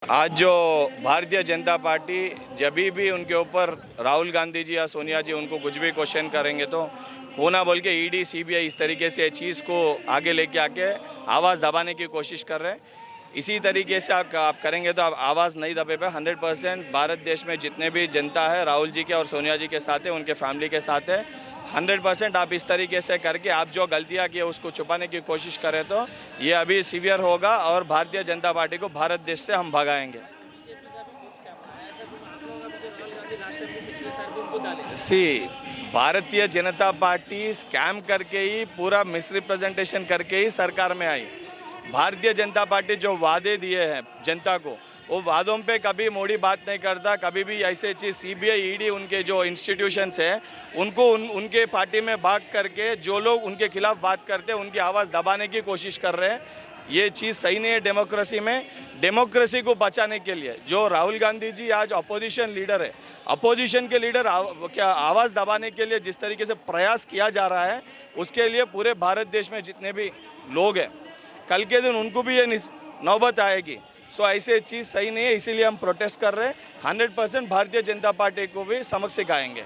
आज जो भारतीय जनता पार्टी जब भी उनके ऊपर राहुल गांधी जी या सोनिया जी उनको कुछ भी क्वेश्चन करेंगे तो वो ना बोल के ईडी सीबीआई इस तरीके से चीज़ को आगे लेके आके आवाज़ दबाने की कोशिश कर रहे हैं। इसी तरीके से आप करेंगे तो आप आवाज़ नहीं दबे पे 100% भारत देश में जितने भी जनता है राहुल जी के और सोनिया जी के साथ है, उनके फैमिली के साथ है। 100% आप इस तरीके से करके आप जो गलतियाँ की उसको छुपाने की कोशिश करें तो ये अभी सीवियर होगा और भारतीय जनता पार्टी को भारत देश से हम भगाएंगे। सी भारतीय जनता पार्टी स्कैम करके ही पूरा मिसरिप्रेजेंटेशन करके ही सरकार में आई। भारतीय जनता पार्टी जो वादे दिए हैं जनता को, वो वादों पे कभी मोड़ी बात नहीं करता। कभी भी ऐसे चीज़ सीबीआई ईडी उनके जो इंस्टीट्यूशंस हैं उनको उनके पार्टी में भाग करके जो लोग उनके खिलाफ बात करते हैं उनकी आवाज़ दबाने की कोशिश कर रहे हैं। ये चीज़ सही नहीं है डेमोक्रेसी में। डेमोक्रेसी को बचाने के लिए जो राहुल गांधी जी आज अपोजिशन लीडर है, अपोजिशन के लीडर क्या आवाज़ दबाने के लिए जिस तरीके से प्रयास किया जा रहा है उसके लिए पूरे भारत देश में जितने भी लोग हैं कल के दिन उनको भी ये नौबत आएगी। सो ऐसे चीज़ सही नहीं है, इसीलिए हम प्रोटेस्ट कर रहे हैं। 100% भारतीय जनता पार्टी को भी सबक सिखाएंगे।